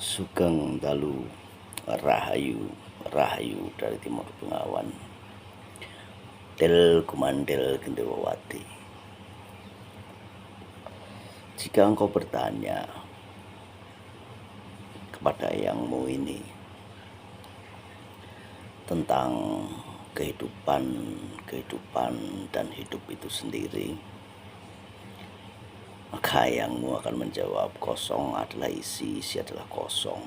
Sugeng Dalu Rahayu Rahayu dari Timur Bengawan Del Kumandel Gendewati. Jika engkau bertanya kepada yangmu ini tentang kehidupan dan hidup itu sendiri, maka yangmu akan menjawab kosong adalah isi adalah kosong.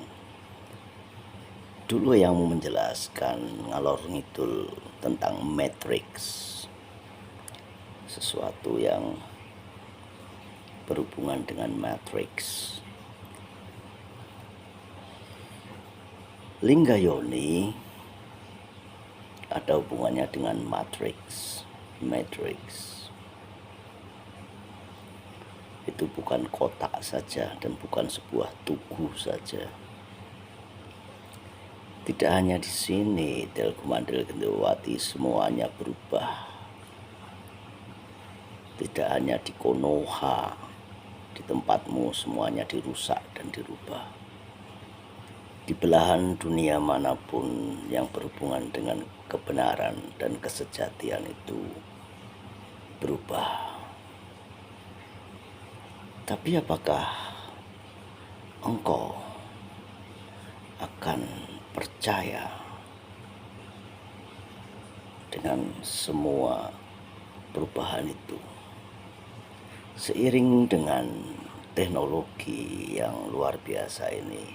Dulu yangmu menjelaskan ngalor ngidul tentang matrix, sesuatu yang berhubungan dengan matrix. Lingga Yoni ada hubungannya dengan matrix. Itu bukan kotak saja dan bukan sebuah tugu saja. Tidak hanya di sini, Del Kumandel Gendewati, semuanya berubah. Tidak hanya di Konoha, di tempatmu semuanya dirusak dan dirubah. Di belahan dunia manapun yang berhubungan dengan kebenaran dan kesejatian itu berubah. Tapi apakah engkau akan percaya dengan semua perubahan itu? Seiring dengan teknologi yang luar biasa ini,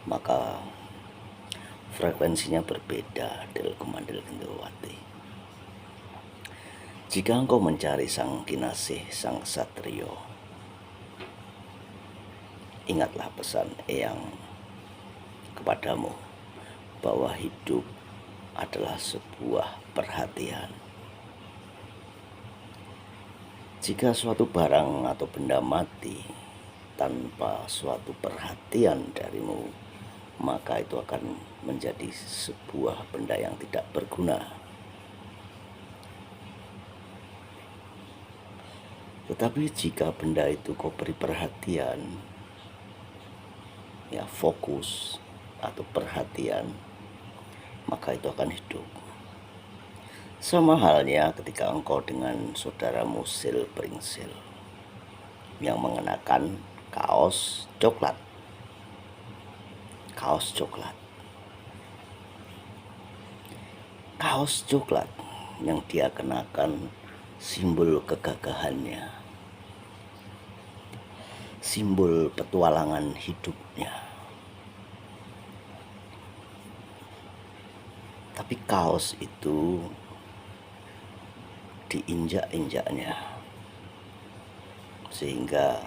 maka frekuensinya berbeda, Del Kumandel Gendewati. Jika engkau mencari sang kinasih, sang satrio, ingatlah pesan Eyang kepadamu bahwa hidup adalah sebuah perhatian. Jika suatu barang atau benda mati tanpa suatu perhatian darimu, maka itu akan menjadi sebuah benda yang tidak berguna. Tetapi jika benda itu kau beri perhatian, ya fokus atau perhatian, maka itu akan hidup. Sama halnya ketika engkau dengan saudaramu Silpringsil yang mengenakan kaos coklat. Kaos coklat yang dia kenakan simbol kegagahannya, simbol petualangan hidupnya. Tapi kaos itu diinjak-injaknya sehingga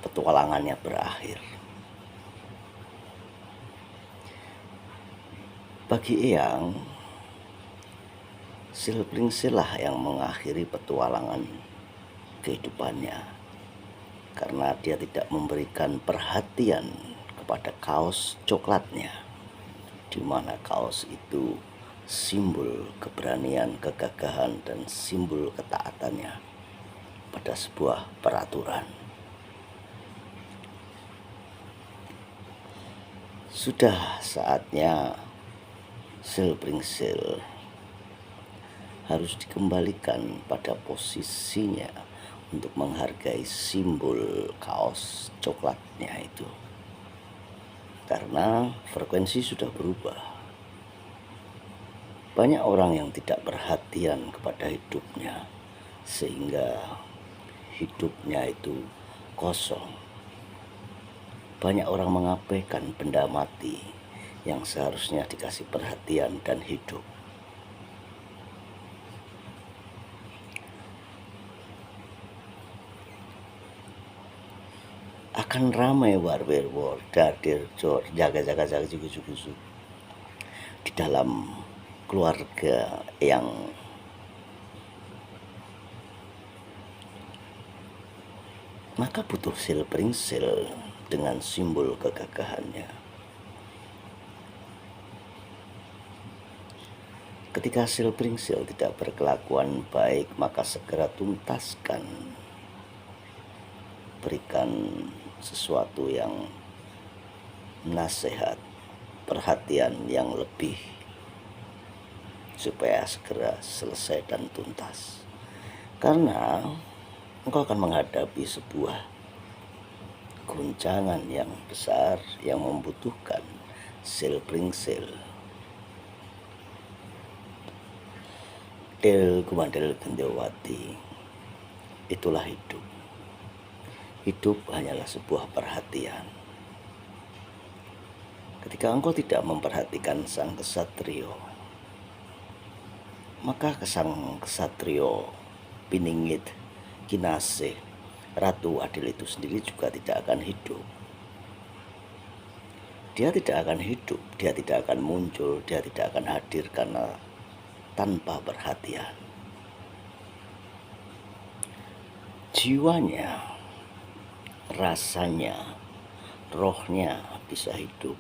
petualangannya berakhir. Bagi Eyang, Silpringsil lah yang mengakhiri petualangan kehidupannya, karena dia tidak memberikan perhatian kepada kaos coklatnya, di mana kaos itu simbol keberanian, kegagahan, dan simbol ketaatannya pada sebuah peraturan. Sudah saatnya Silpringsil harus dikembalikan pada posisinya untuk menghargai simbol kaos coklatnya itu, karena frekuensi sudah berubah. Banyak orang yang tidak perhatian kepada hidupnya, sehingga hidupnya itu kosong. Banyak orang mengabaikan benda mati yang seharusnya dikasih perhatian dan hidup. Akan ramai war dardir jor jaga jugu di dalam keluarga yang maka butuh Silpringsil dengan simbol kegagahannya. Ketika Silpringsil tidak berkelakuan baik, maka segera tuntaskan memberikan sesuatu yang nasihat, perhatian yang lebih supaya segera selesai dan tuntas. Karena engkau akan menghadapi sebuah guncangan yang besar yang membutuhkan sel bring sel. Del Kumandel Gendewati, itulah hidup. Hidup hanyalah sebuah perhatian. Ketika engkau tidak memperhatikan sang kesatrio, maka sang kesatrio Piningit Kinasih Ratu Adil itu sendiri juga tidak akan hidup. Dia tidak akan hidup, dia tidak akan muncul, dia tidak akan hadir karena tanpa perhatian. Jiwanya, rasanya, rohnya bisa hidup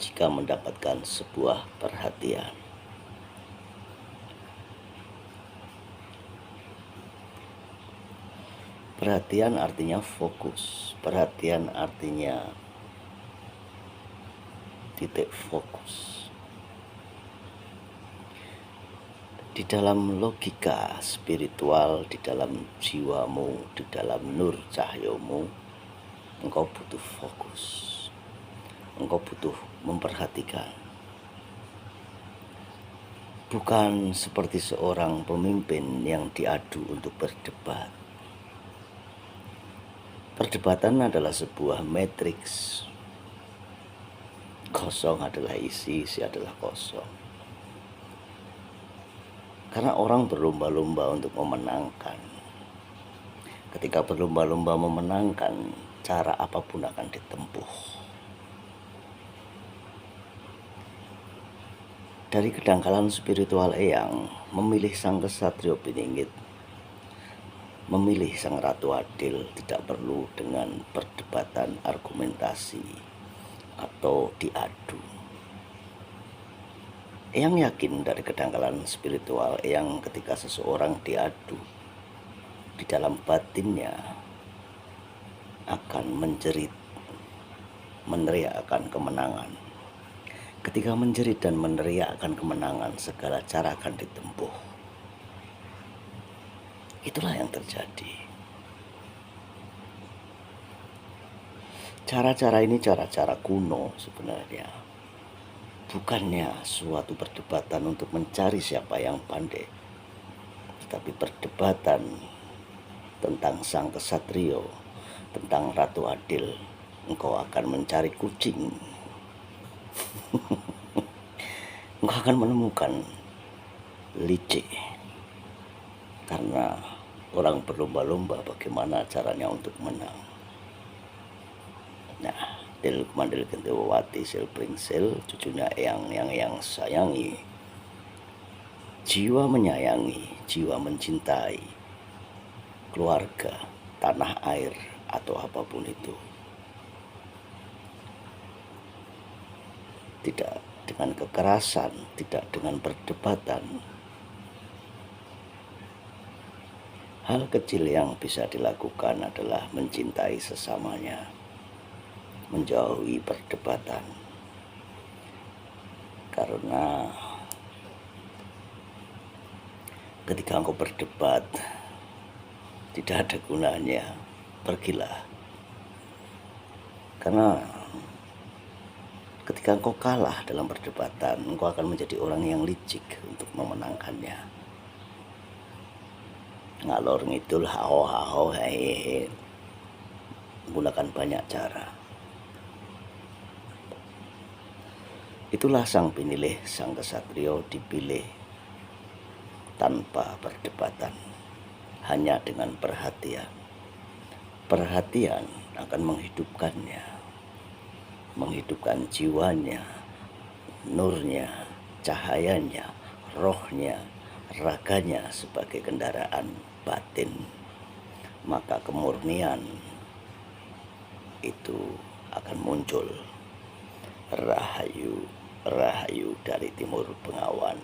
jika mendapatkan sebuah perhatian. Perhatian artinya fokus, perhatian artinya titik fokus. Di dalam logika spiritual, di dalam jiwamu, di dalam nur cahyomu, engkau butuh fokus, engkau butuh memperhatikan. Bukan seperti seorang pemimpin yang diadu untuk berdebat. Perdebatan adalah sebuah matriks. Kosong adalah isi, isi adalah kosong. Karena orang berlomba-lomba untuk memenangkan. Ketika berlomba-lomba memenangkan, cara apapun akan ditempuh. Dari kedangkalan spiritual Eyang, memilih sang kesatrio Piningit, memilih sang Ratu Adil tidak perlu dengan perdebatan argumentasi atau diadu. Eyang yakin dari kedangkalan spiritual Eyang ketika seseorang diadu, di dalam batinnya akan menjerit, meneriak akan kemenangan. Ketika menjerit dan meneriak akan kemenangan, segala cara akan ditempuh. Itulah yang terjadi. Cara-cara ini cara-cara kuno sebenarnya. Bukannya suatu perdebatan untuk mencari siapa yang pandai, tetapi perdebatan tentang sang kesatrio, tentang Ratu Adil. Engkau akan mencari kucing. Engkau akan menemukan licik. Karena orang berlomba-lomba bagaimana caranya untuk menang. Nah, Del Kumandel Gendewati Sel Bring Sel, cucunya yang sayangi. Jiwa menyayangi, jiwa mencintai keluarga, tanah air, atau apapun itu. Tidak dengan kekerasan, tidak dengan perdebatan. Hal kecil yang bisa dilakukan adalah mencintai sesamanya, menjauhi perdebatan. Karena ketika engkau berdebat, tidak ada gunanya, pergilah. Karena ketika engkau kalah dalam perdebatan, engkau akan menjadi orang yang licik untuk memenangkannya. Ngalor ngidul, hao hehehe, menggunakan banyak cara. Itulah sang pinilih, sang kesatrio dipilih tanpa perdebatan, hanya dengan perhatian. Perhatian akan menghidupkannya, menghidupkan jiwanya, nurnya, cahayanya, rohnya, raganya sebagai kendaraan batin. Maka kemurnian itu akan muncul. Rahayu, rahayu dari timur Bengawan.